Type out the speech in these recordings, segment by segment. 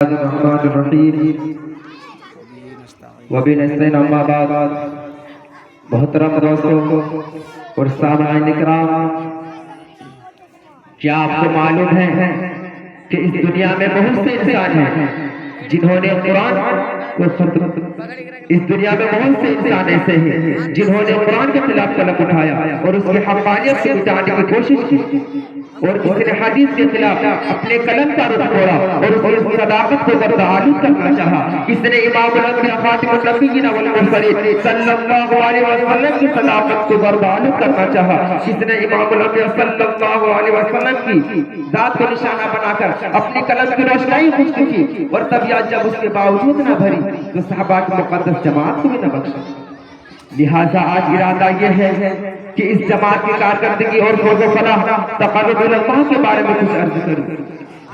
الرحمن الرحیم وبنستعین اما بعد محترم دوستوں اور سامعین کرام، کیا آپ کو معلوم ہے کہ اس دنیا میں بہت سے انسان ہیں جنہوں نے قرآن کو اس دنیا میں بہت سے انسان ایسے ہیں جنہوں نے قرآن کے خلاف قلم اٹھایا اور اس کی حقانیت سے مٹانے کی کوشش کی، اور کس نے حدیث کے خلاف اپنے قلم کا رخ موڑا اور اس کی صداقت کو بردآلود کرنا چاہا۔ کس نے امام الانبیاء خاتم النبیین والمرسلین صلی اللہ علیہ وسلم کی صداقت کو بردآلود کرنا چاہا۔ کس نے امام الانبیاء صلی اللہ علیہ وسلم کی ذات کو نشانہ بنا کر اپنی قلم کی روشنائی خشک کی، اور طبیعت جب اس کے باوجود نہ بھری تو صحابہ کی مقدس جماعت کو بھی نہ بخشا۔ لہٰذا آج ارادہ یہ ہے کہ اس جماعت کی کارکردگی اور فوز و فلاح تقرب اللہ کے بارے میں کچھ عرض کروں،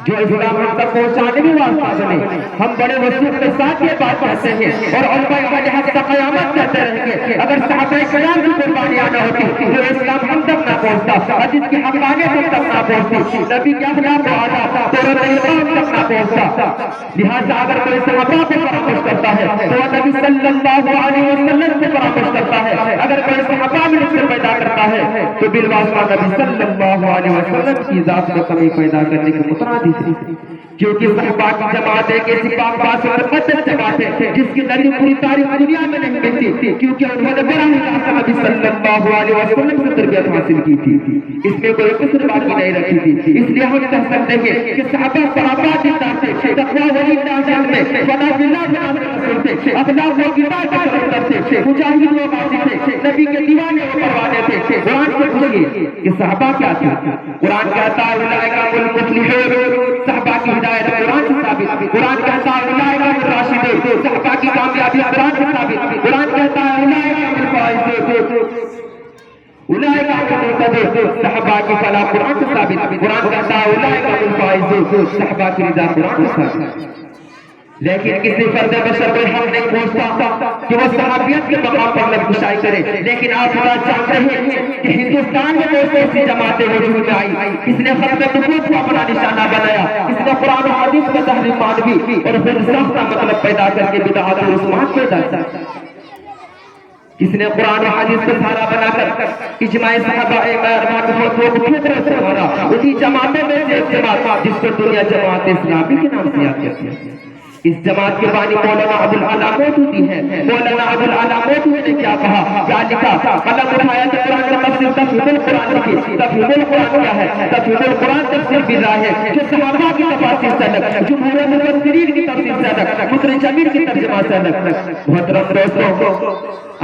جو اسلام ہم تک پہنچانے میں واسطہ بنے۔ ہم بڑے وسوخ کے ساتھ یہ بات کہتے ہیں اور علماء اہل حق تا قیامت کہتے رہیں گے، اگر صحابہ کرام کی قربانیاں نہ ہوتی تو اسلام ہم تک نہ پہنچتا، حدیث کی حقانیت ہم تک نہ پہنچتی، نبی کے اخلاق و آداب تورات ہم تک نہ پہنچتا۔ لہٰذا اگر کوئی صحابہ کو فراموش کرتا ہے تو وہ نبی صلی اللہ علیہ وسلم کو فراموش کرتا ہے۔ اگر کوئی صحابہ میں رشتے پیدا کرتا ہے تو بالواسطہ نبی صلی اللہ علیہ وسلم کی ذات میں کمی پیدا کرنے کے مترادف، کیونکہ صحابہ کی جماعت ایک ایسی پاک باز اور مقدس جماعت ہے جس کی دلیل پوری تاریخ دنیا میں نہیں ملتی، کیونکہ انہوں نے بڑا ہی نبی صلی اللہ علیہ وسلم سے تربیت حاصل کی تھی، اس میں کوئی قصر باقی نہیں رکھی تھی۔ اس لیے ہم کہہ سکتے ہیں کہ صحابہ صحابہ کی ذات سے تقویٰ ولی نازل میں فنا باللہ بنام رسول سے اخلاق و کردار کا سلطنت سے مجاہد و غازی سے نبی کے دیوانے و پروانے سے قرآن سے پوچھئے کہ صحابہ کیا تھا۔ قرآن کہتا ہے اولئک هم المفلحون، صحابہ کی ہدایت قرآن سے ثابت۔ قرآن کہتا ہے اولئک هم الراشدون، صحابہ کی کامیابی قرآن سے ثابت۔ قرآن کہتا ہے اولئک هم الفائزون، اولئک هم المهتدون، صحابہ کی فلاح قرآن سے ثابت۔ قرآن کہتا ہے اولئک هم الفائزون، صحابہ کی رضا قرآن سے ثابت۔ لیکن کسی فرد بشر کو حق نہیں پہنچتا کہ وہ صحابیت کے مقام پر نبکشائی کرے۔ لیکن آپ بڑا چاہتے ہیں کہ ہندوستان میں بہت ایسی جماعتیں وجود میں آئی، اس نے ختم نبوت کو اپنا نشانہ بنایا، اس نے قرآن و حدیث کو تحریف مانوی اور پھر سخت مطلب پیدا کر کے بدعات و رسومات پیدا کی۔ کس نے قرآن و حدیث کو سہارا بنا کر اجماع صحابہ سے ہمارا اسی جماعتوں میں سے ایک جماعت جس کو دنیا جماعت اسلامی کے نام سے یاد کرتی ہے۔ اس جماعت کے بانی مولانا ابوالعلا مودودی ہے۔ مولانا ابوالعلا مودودی نے کیا کہا، کیا لکھا؟ قلم اٹھایا کہ قرآن کا تفسیر تفہیم القرآن لکھی۔ تفہیم القرآن کیا ہے؟ تفہیم القرآن تفسیر بالراہ ہے کہ صحابہ کی تفاسیر سے الگ، جمہور مفسرین کی تفسیر سے الگ، مدرج جمیل کی ترجمہ سے الگ۔ محترم دوستوں،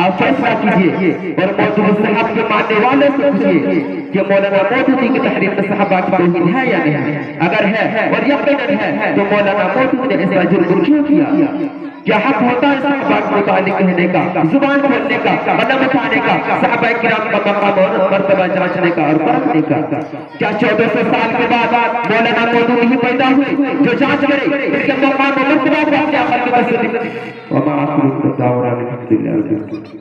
آپ فیصلہ کیجئے اور مودودی صاحب کے ماننے والے سے پوچھئے کہ مولانا مودودی کی تحریر میں صحابہ کی توہین ہے یا نہیں؟ اگر ہے اور یقیناً ہے تو مولانا مودودی نے ایسا جرم کیوں کیا؟ کیا حق ہوتا ہے صحابہ کے متعلق کہنے کا، زبان کھولنے کا، قدم اٹھانے کا، صحابہ کرام کا مقام اور مرتبہ جانچنے کا اور پرکھنے کا؟ کیا 1400 سال کے بعد مولانا مودودی ہی پیدا ہوئے جو جانچ کرے اس کے مقام اور مرتبہ کو اپنے عمل کے بس وما آخر الدعوانا الحمدللہ۔